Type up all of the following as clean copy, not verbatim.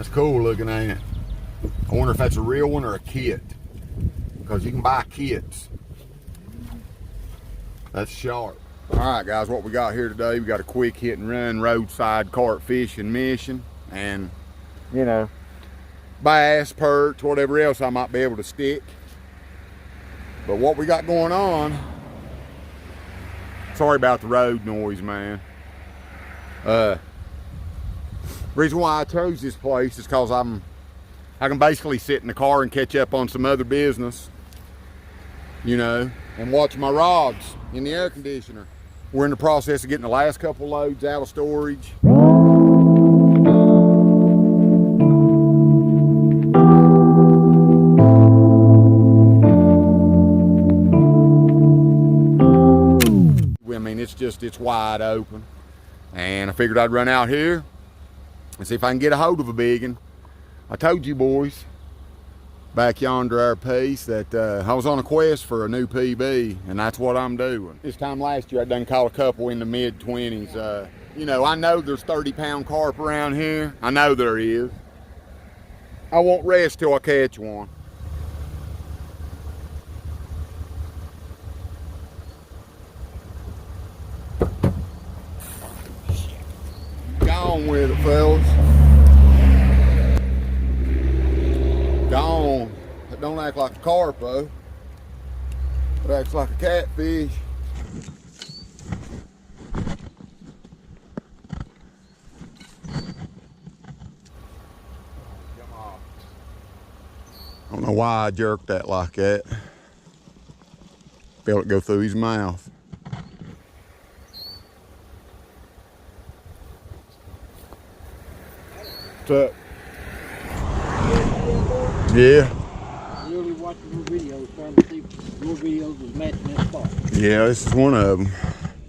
That's cool looking, ain't it? I wonder if that's a real one or a kit, because you can buy kits. That's sharp. All right, guys, what we got here today, we got a quick hit and run roadside carp fishing mission, and you know, bass, perch, whatever else I might be able to stick. But what we got going on, sorry about the road noise, man. Reason why I chose this place is because I can basically sit in the car and catch up on some other business, you know, and watch my rods in the air conditioner. We're in the process of getting the last couple loads out of storage. I mean, it's wide open. And I figured I'd run out here and see if I can get a hold of a big one. I told you boys back yonder our piece that I was on a quest for a new PB, and that's what I'm doing. This time last year I done caught a couple in the mid-20s. You know, I know there's 30-pound carp around here. I know there is. I won't rest till I catch one. Gone with it, fellas. Gone. It don't act like a carp, though. It acts like a catfish. Come on. I don't know why I jerked that like that. Felt it go through his mouth. What's up? Yeah. Really watching your videos, trying to see if your videos was matching that spot. Yeah, this is one of them.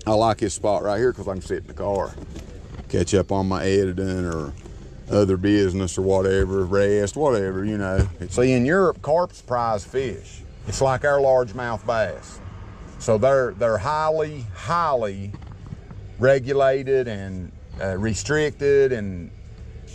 I like this spot right here because I can sit in the car, catch up on my editing or other business or whatever, rest, whatever, you know. See, in Europe, carp's prize fish. It's like our largemouth bass. So they're highly regulated and restricted, and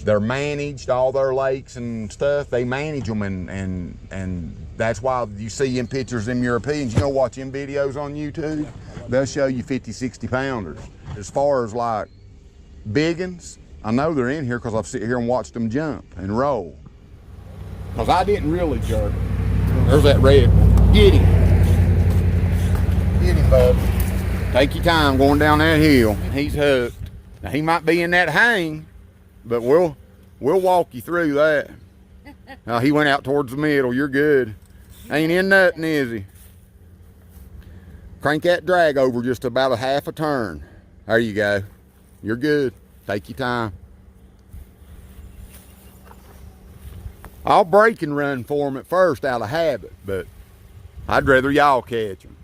they're managed, all their lakes and stuff, they manage them, and that's why you see in pictures them Europeans, you know, watch them videos on YouTube, they'll show you 50, 60 pounders. As far as like big ones, I know they're in here because I've sit here and watched them jump and roll. Because I didn't really jerk. There's that red one. Get him. Get him, bub. Take your time going down that hill. He's hooked. Now he might be in that hang, but we'll walk you through that. He went out towards the middle. You're good. Ain't in nothing, is he? Crank that drag over just about a half a turn. There you go. You're good. Take your time. I'll break and run for him at first out of habit, but I'd rather y'all catch him.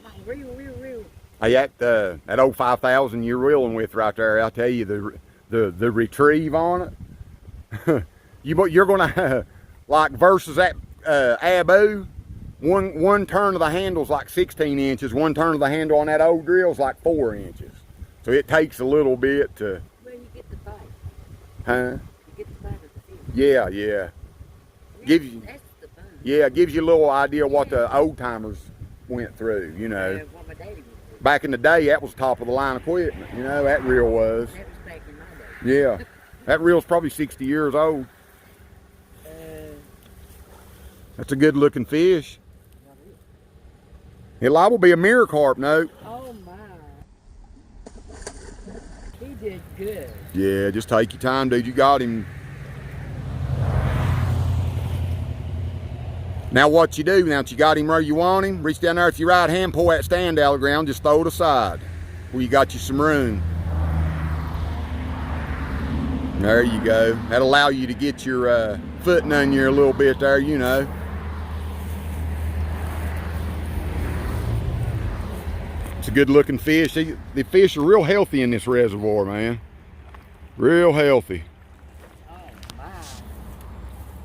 Come on, reel. Hey, that old 5000 you're reeling with right there, I'll tell you, the retrieve on it, you're gonna like versus that Abu, one turn of the handle's like 16 inches, one turn of the handle on that old drill's like 4 inches. So it takes a little bit to. Where you get the bite? Huh? You get the bite of the fish. Yeah. Gives you. That's the fun. Yeah, it gives you a little idea what the old timers went through, you know. What my daddy went through. Back in the day, that was top of the line equipment, you know, that reel was. That was back in my day. Yeah, that reel's probably 60 years old. That's a good looking fish. It liable to be a mirror carp, no? Oh my. He did good. Yeah, just take your time, dude. You got him. Now what you do, now that you got him where you want him, reach down there with your right hand, pull that stand out of the ground, just throw it aside where you got you some room. There you go. That'll allow you to get your footing on you a little bit there, you know. It's a good looking fish. The fish are real healthy in this reservoir, man. Real healthy. Oh my.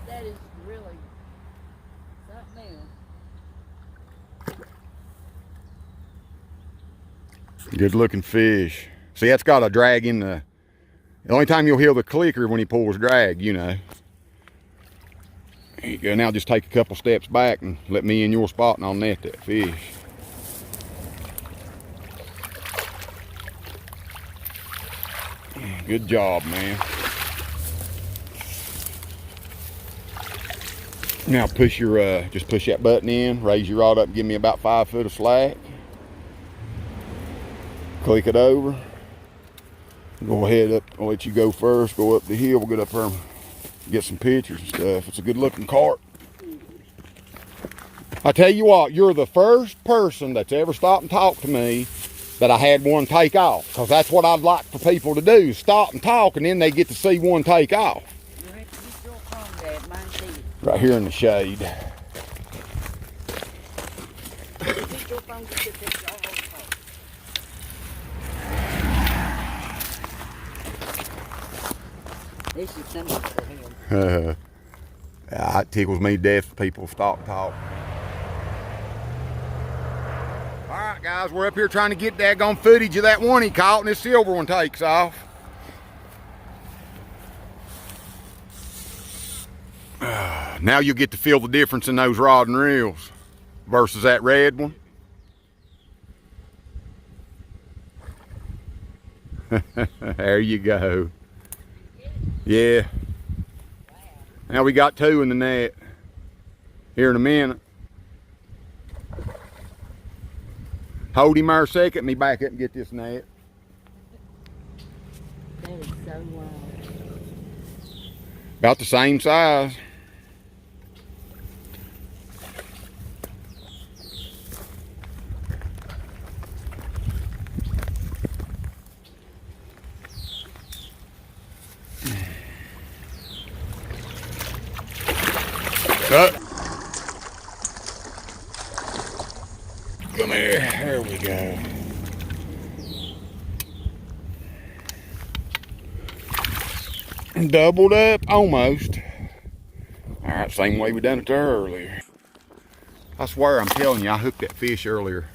That is really something else. Good looking fish. See, that's got a drag in the The only time you'll hear the clicker when he pulls drag, you know. There you go. Now just take a couple steps back and let me in your spot and I'll net that fish. Good job, man. Now push your, just push that button in, raise your rod up and give me about 5 foot of slack. Click it over. Go ahead up, I'll let you go first, go up the hill, we'll get up there and get some pictures and stuff. It's a good looking carp. I tell you what, you're the first person that's ever stopped and talked to me that I had one take off. Because that's what I'd like for people to do, stop and talk, and then they get to see one take off. You have to get your phone, Dad. Mine's dead. Right here in the shade. Get your phone, get your picture all over the phone. This is simple for him. Yeah, it tickles me death if people stop and talk. Alright guys, we're up here trying to get daggone footage of that one he caught, and this silver one takes off. Now you'll get to feel the difference in those rod and reels versus that red one. There you go. Yeah. Now we got 2 in the net. Here in a minute. Hold him there a second. Let me back up and get this net. That is so wild. About the same size. Up. Come here. There we go. Doubled up almost. All right, same way we done it there earlier. I swear, I'm telling you, I hooked that fish earlier.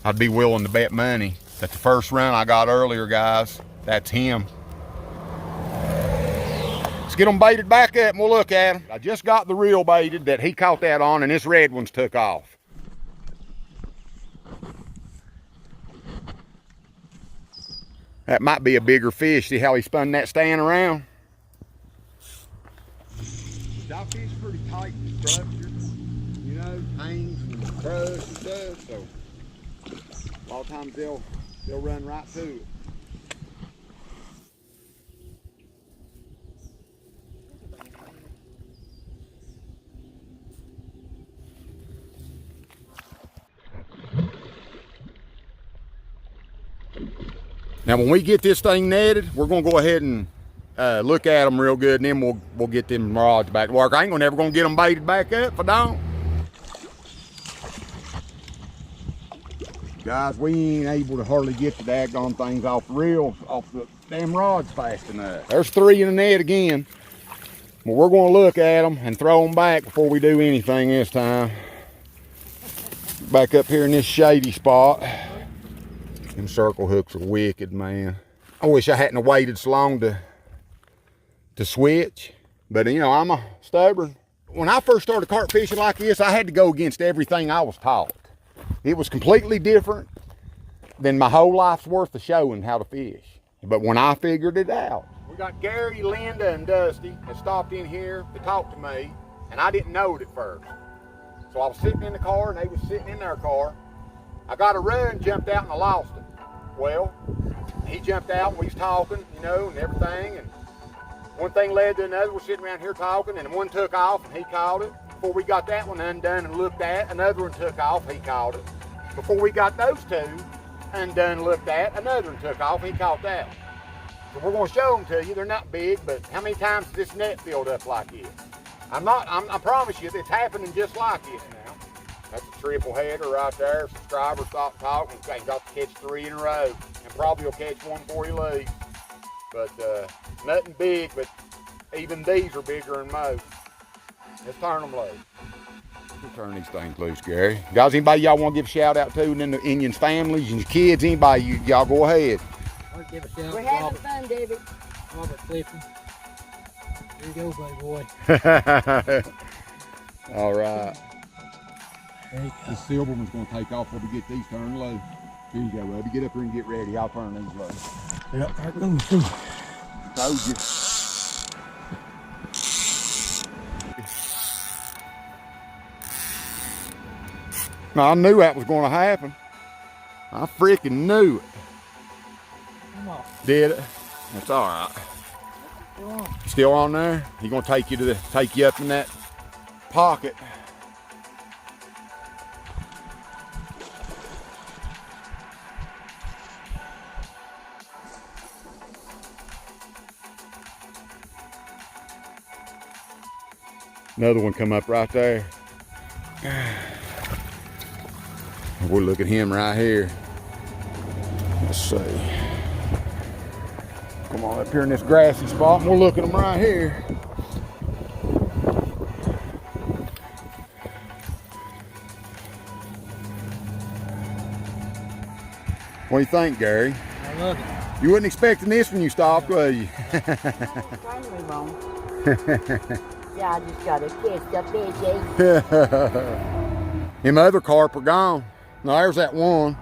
I'd be willing to bet money that the first run I got earlier, guys, that's him. Let's get them baited back up and we'll look at them. I just got the reel baited that he caught that on, and this red one's took off. That might be a bigger fish. See how he spun that stand around? That fish is pretty tight and structured, you know, hangs and crush and stuff, so a lot of times they'll run right to it. Now when we get this thing netted, we're gonna go ahead and look at them real good, and then we'll get them rods back to work. I ain't never gonna get them baited back up if I don't. Guys, we ain't able to hardly get the daggone things off the reels, off the damn rods fast enough. There's 3 in the net again. Well, we're gonna look at them and throw them back before we do anything this time. Back up here in this shady spot. Them circle hooks are wicked, man. I wish I hadn't waited so long to switch, but you know, I'm a stubborn. When I first started carp fishing like this, I had to go against everything I was taught. It was completely different than my whole life's worth of showing how to fish. But when I figured it out, we got Gary, Linda, and Dusty that stopped in here to talk to me, and I didn't know it at first. So I was sitting in the car, and they was sitting in their car. I got a run, jumped out, and I lost it. Well, he jumped out and we was talking, you know, and everything, and one thing led to another. We're sitting around here talking, and one took off and he caught it. Before we got that one undone and looked at, another one took off, he caught it. Before we got those 2 undone and looked at, another one took off, he caught that one. So we're gonna show them to you. They're not big, but how many times has this net filled up like this? I promise you, it's happening just like this now. That's a triple header right there. Subscriber, stop talking. Got to catch 3 in a row. And probably will catch one before he leaves. But nothing big, but even these are bigger than most. Let's turn them loose. Let's turn these things loose, Gary. Guys, anybody y'all want to give a shout out to, and then the Indians' families and your kids, anybody, y'all go ahead. I'll give a shout We're to having Robert, fun, David. Robert Clifton. There you go, buddy boy. All right. There you go. The silver one's gonna take off when we get these turned low. Here you go, Robbie. Get up here and get ready. I'll turn these low. Yep, there it goes too. Told you. Now, I knew that was gonna happen. I freaking knew it. Come on. Did it? That's all right. Come on. Still on there? He gonna take you up in that pocket. Another one come up right there. We'll look at him right here. Let's see. Come on up here in this grassy spot and we'll look at him right here. What do you think, Gary? I love it. You wasn't expecting this when you stopped, was you? Finally wrong. Yeah, I just got a kiss up there, Them other carp are gone. Now there's that one,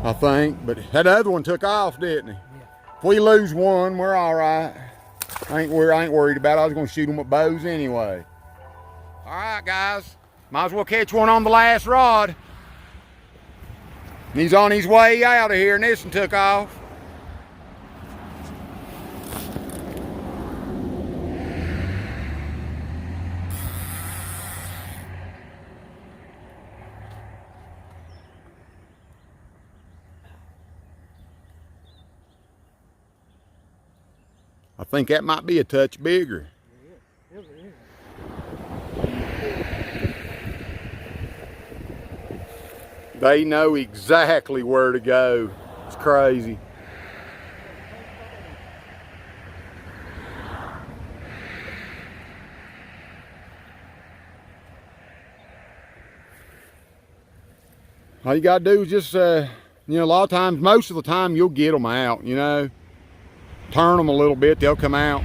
I think, but that other one took off, didn't he? Yeah. If we lose one, we're all right. I ain't worried about it. I was gonna shoot them with bows anyway. All right, guys, might as well catch one on the last rod. And he's on his way out of here, and this one took off. I think that might be a touch bigger. Yeah, it is. They know exactly where to go. It's crazy. All you gotta do is just, a lot of times, most of the time, you'll get them out, Turn them a little bit, they'll come out.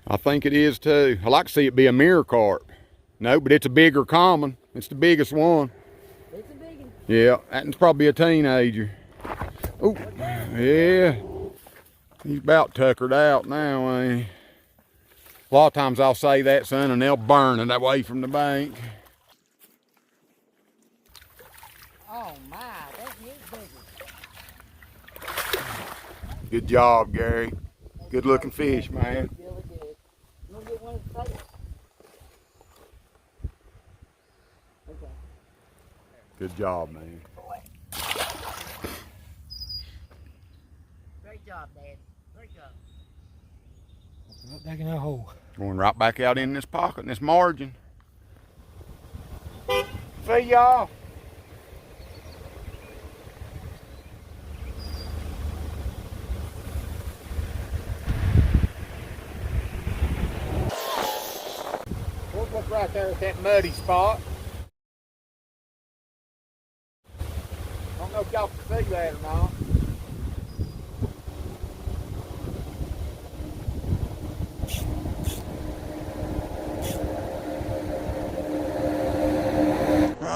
I think it is too. I like to see it be a mirror carp. No, but it's a bigger common. It's the biggest one. It's a big one. Yeah, that's probably a teenager. Oh, yeah. He's about tuckered out now, ain't he? A lot of times I'll say that, son, and they'll burn it away from the bank. Oh my, that is bigger. Good job, Gary. Good looking fish, man. Really good. You want to get one of the plates? Okay. Good job, man. Great job, Dad. Great job. Right back in that hole. Going right back out in this pocket, in this margin. See y'all. We'll look right there at that muddy spot. I don't know if y'all can see that or not.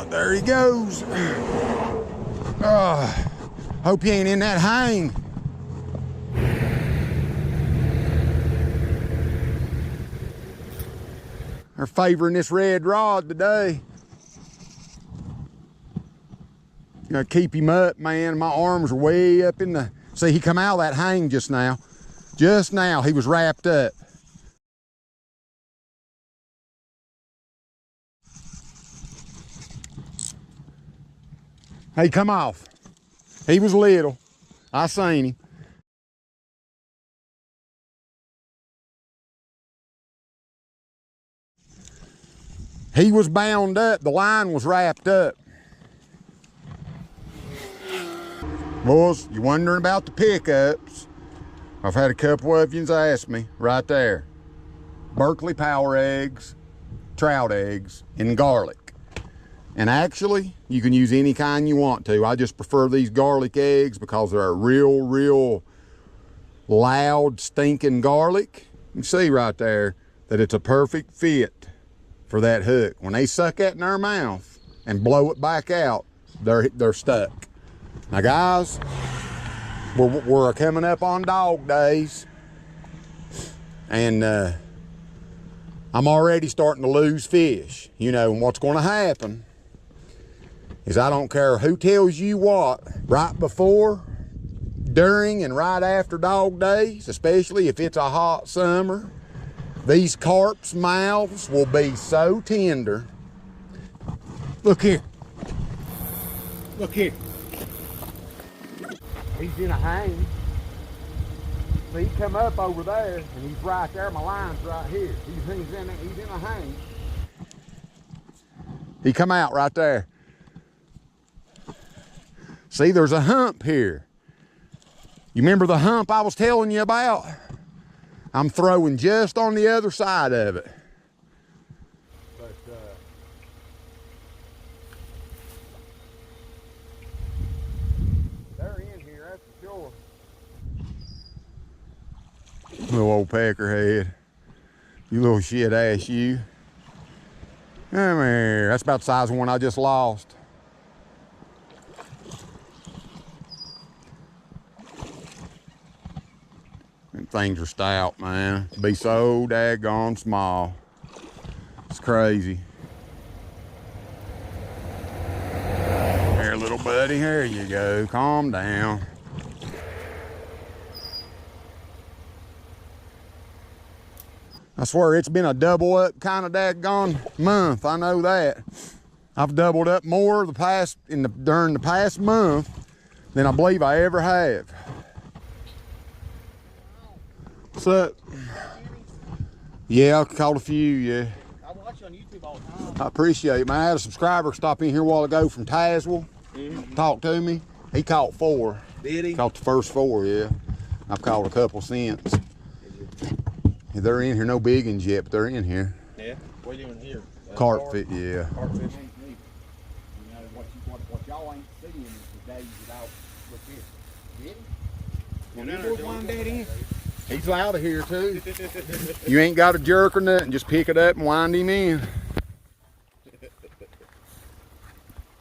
There he goes. Hope he ain't in that hang. They're favoring this red rod today. Gotta keep him up, man. My arms are way up in the... See, he come out of that hang just now. Just now, he was wrapped up. Hey, come off. He was little. I seen him. He was bound up. The line was wrapped up. Boys, you wondering about the pickups? I've had a couple of you ask me right there. Berkeley Power eggs, trout eggs, and garlic. And actually, you can use any kind you want to. I just prefer these garlic eggs because they're a real loud, stinking garlic. You can see right there that it's a perfect fit for that hook. When they suck that in their mouth and blow it back out, they're stuck. Now guys, we're coming up on dog days, and I'm already starting to lose fish. You know, and what's going to happen is I don't care who tells you what, right before, during, and right after dog days, especially if it's a hot summer, these carp's mouths will be so tender. Look here. Look here. He's in a hang. See, he come up over there, and he's right there. My line's right here. He's in a hang. He come out right there. See, there's a hump here. You remember the hump I was telling you about? I'm throwing just on the other side of it. But, they're in here, that's for sure. Little old peckerhead. You little shit ass you. Come here. That's about the size of one I just lost. Them things are stout, man. Be so daggone small. It's crazy. Here, little buddy, here you go. Calm down. I swear it's been a double up kind of daggone month. I know that. I've doubled up more during the past month than I believe I ever have. What's up? Yeah, I caught a few, yeah. I watch you on YouTube all the time. I appreciate it, man. I had a subscriber stop in here a while ago from Tazewell. Talk to me. He caught 4. Did he? Caught the first 4, yeah. I've caught a couple since. They're in here, no big ones yet, but they're in here. Yeah. What are you doing here? Carp fit, yeah. Carp fishing. You know, what y'all ain't seeing is the days without, look here. Did he? When you boys wind that in, he's out of here too. You ain't got a jerk or nothing, just pick it up and wind him in.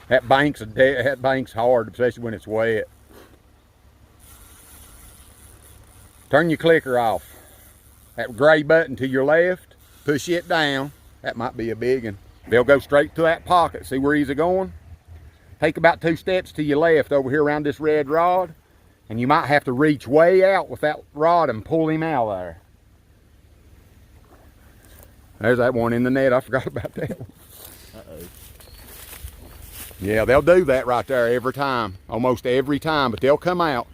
That bank's hard, especially when it's wet. Turn your clicker off. That gray button to your left, push it down. That might be a big one. They'll go straight to that pocket. See where he's going? Take about 2 steps to your left over here around this red rod, and you might have to reach way out with that rod and pull him out there. There's that one in the net. I forgot about that one. Uh-oh. Yeah, they'll do that right there every time, almost every time, but they'll come out.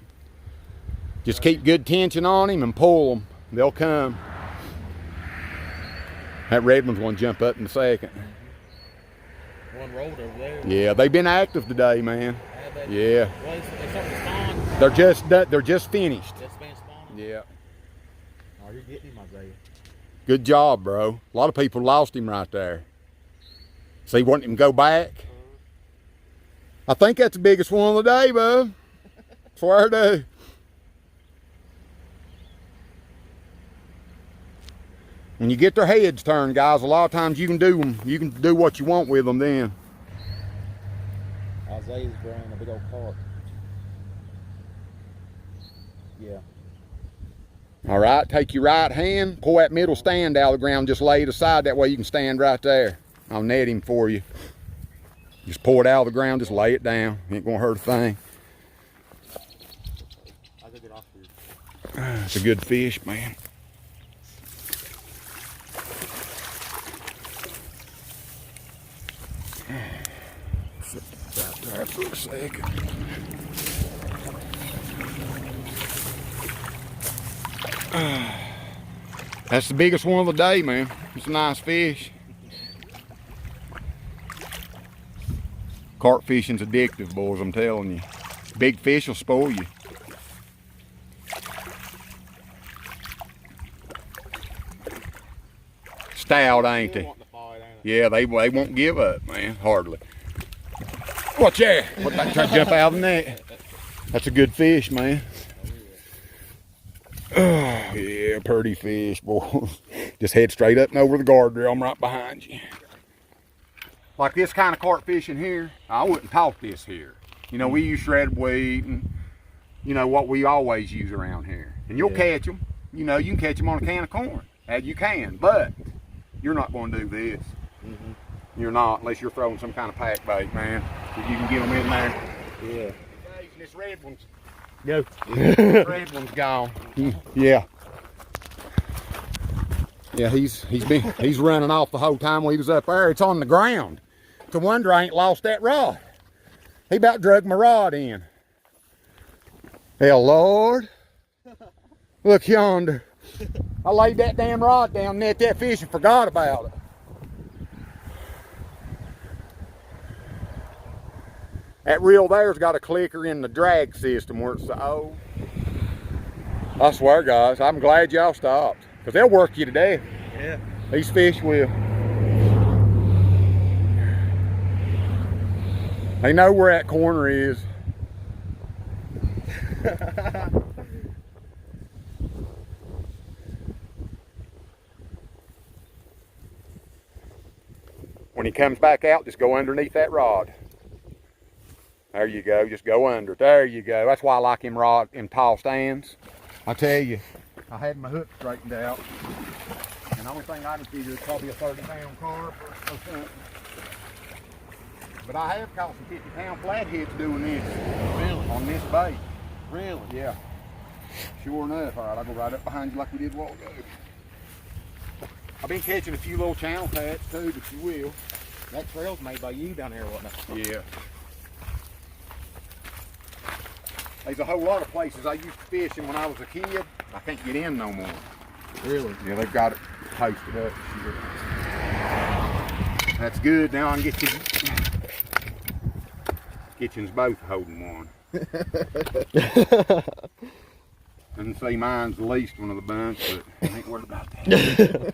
Just keep good tension on him and pull them. They'll come. That red one's going to jump up in a second. One rolled over there. Yeah, they've been active today, man. Yeah. Well, they starting to spawn. They're just finished. Just been spawning. Yeah. Oh, you're getting him, Isaiah. Good job, bro. A lot of people lost him right there. See, wanting him to go back. I think that's the biggest one of the day, bub. Swear to. When you get their heads turned, guys, a lot of times you can do them. You can do what you want with them then. Isaiah's growing a big old carp. Yeah. All right, take your right hand, pull that middle stand out of the ground, just lay it aside. That way you can stand right there. I'll net him for you. Just pull it out of the ground, just lay it down. Ain't gonna hurt a thing. I'll go get off here. It's a good fish, man. Sit right there for a second. That's the biggest one of the day, man. It's a nice fish. Carp fishing's addictive, boys, I'm telling you. Big fish will spoil you. stout, ain't they? Yeah, they won't give up, man, hardly. Watch that. What, that trying to jump out of the net? That's a good fish, man. Oh, yeah, pretty fish, boy. Just head straight up and over the guardrail. I'm right behind you. Like this kind of carp fishing here, I wouldn't talk this here. You know, we use shredded wheat and, you know, what we always use around here. And you'll catch them. You know, you can catch them on a can of corn. You can, but you're not going to do this. You're not, unless you're throwing some kind of pack bait, man. So you can get them in there. Yeah. And this red one's, Go. red one's gone. Yeah. Yeah, he's running off the whole time we was up there. It's on the ground. It's a wonder I ain't lost that rod. He about drug my rod in. Hell, Lord. Look yonder. I laid that damn rod down, net that fish, and forgot about it. That reel there's got a clicker in the drag system where it's oh. I swear, guys, I'm glad y'all stopped. Because they'll work you to death. Yeah. These fish will. They know where that corner is. When he comes back out, just go underneath that rod. There you go, just go under. There you go. That's why I like him rod in tall stands. I tell you, I had my hook straightened out. And the only thing I can figure is probably a 30-pound carp or something. But I have caught some 50-pound flatheads doing this. Really? On this bait. Really? Yeah. Sure enough. All right, I'll go right up behind you like we did a while ago. I've been catching a few little channel cats too, but you will. That trail's made by you down here, wasn't it? Yeah. There's a whole lot of places I used to fish in when I was a kid. I can't get in no more. Really? Yeah, they've got it posted up. That's good. Now I can get you. Kitchen's both holding one. And see, mine's the least one of the bunch, but I ain't worried about that.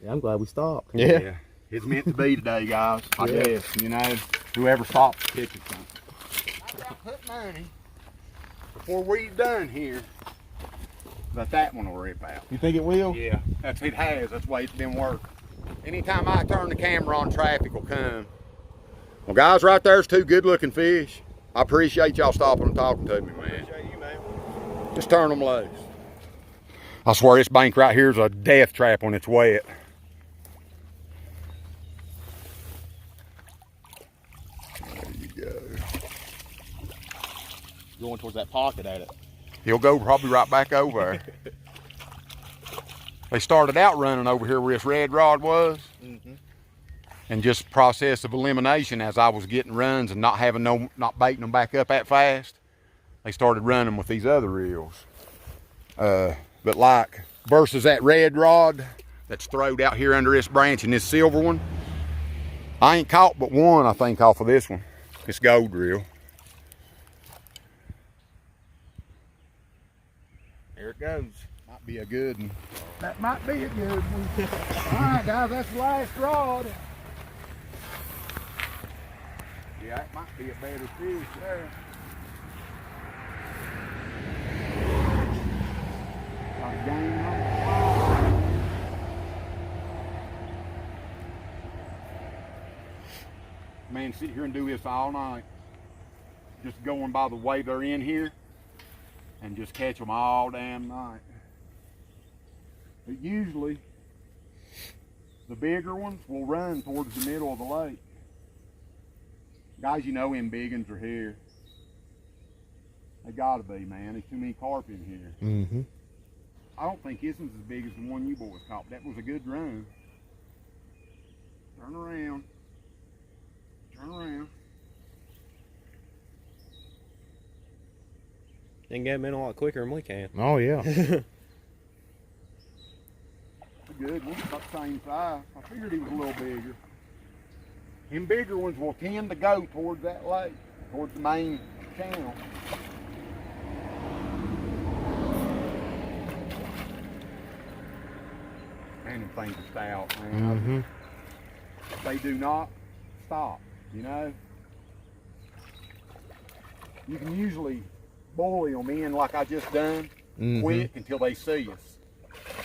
Yeah, I'm glad we stopped. Yeah. It's meant to be today, guys. I guess, you know, whoever stops catches something. I got put money before we're done here that one will rip out. You think it will? Yeah, it has. That's the way it's been working. Anytime I turn the camera on, traffic will come. Well, guys, right there's two good-looking fish. I appreciate y'all stopping and talking to me, man. Appreciate you, man. Just turn them loose. I swear this bank right here is a death trap when it's wet. There you go. Going towards that pocket at it. He'll go probably right back over there. They started out running over here where this red rod was. And just process of elimination, as I was getting runs and not baiting them back up that fast, they started running with these other reels. But like versus that red rod that's throwed out here under this branch and this silver one, I ain't caught but one, I think, off of this one. This gold reel. There it goes. Might be a good one. That might be a good one. All right, guys, that's the last rod. Yeah, that might be a better fish there. Got a game on. Man, sit here and do this all night. Just going by the way they're in here and just catch them all damn night. But usually, the bigger ones will run towards the middle of the lake. Guys, you know them big ones are here. They gotta be, man. There's too many carp in here. I don't think this one's as big as the one you boys caught. That was a good run. Turn around. Turn around. They can get them in a lot quicker than we can. Oh, yeah. That's a good one. About the same size. I figured he was a little bigger. Them bigger ones will tend to go towards that lake, towards the main channel. Man, them things are stout, man. They do not stop, you know. You can usually boil them in like I just done, quick until they see us.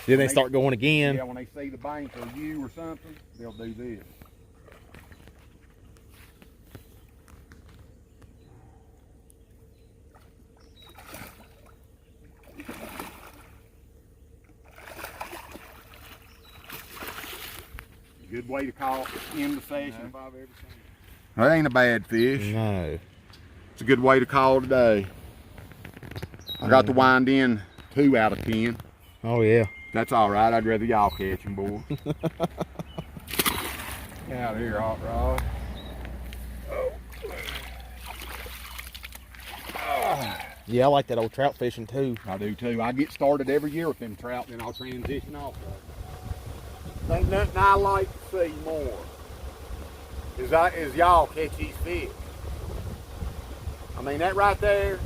Then they start going again. Yeah, when they see the bank or you or something, they'll do this. Good way to call end the session. That ain't a bad fish. No. It's a good way to call today. I got to wind in 2 out of 10. Oh yeah. That's all right. I'd rather y'all catch them, boys. Get out of here, hot rod. Yeah, I like that old trout fishing too. I do too. I get started every year with them trout, then I'll transition off of them. Ain't nothing I like to see more is y'all catch these fish. I mean, that right there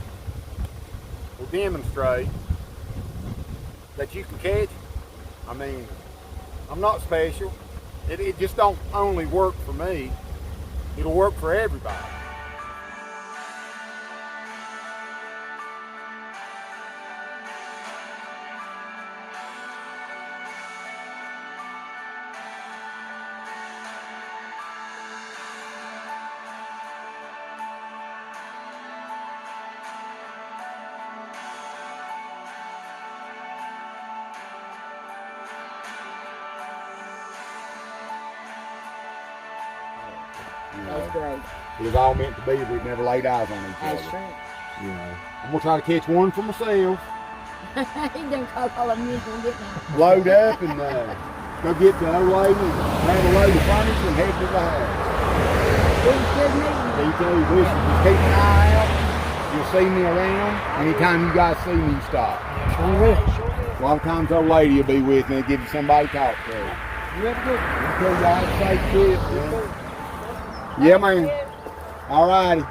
will demonstrate that you can catch. I mean, I'm not special. It just don't only work for me. It'll work for everybody. That's great. It was all meant to be. We'd never laid eyes on each other. That's true. You know, I'm gonna try to catch one for myself. He done called all of me and get me. Load up and go get the old lady and grab a load of furniture and head to the house. It was good meeting you. You too. Listen, just keep an eye out. You'll see me around. Anytime you guys see me, stop. A lot of times old lady will be with me and give you somebody to talk to. You have a good one. You guys safe trip. Yeah, man. All righty.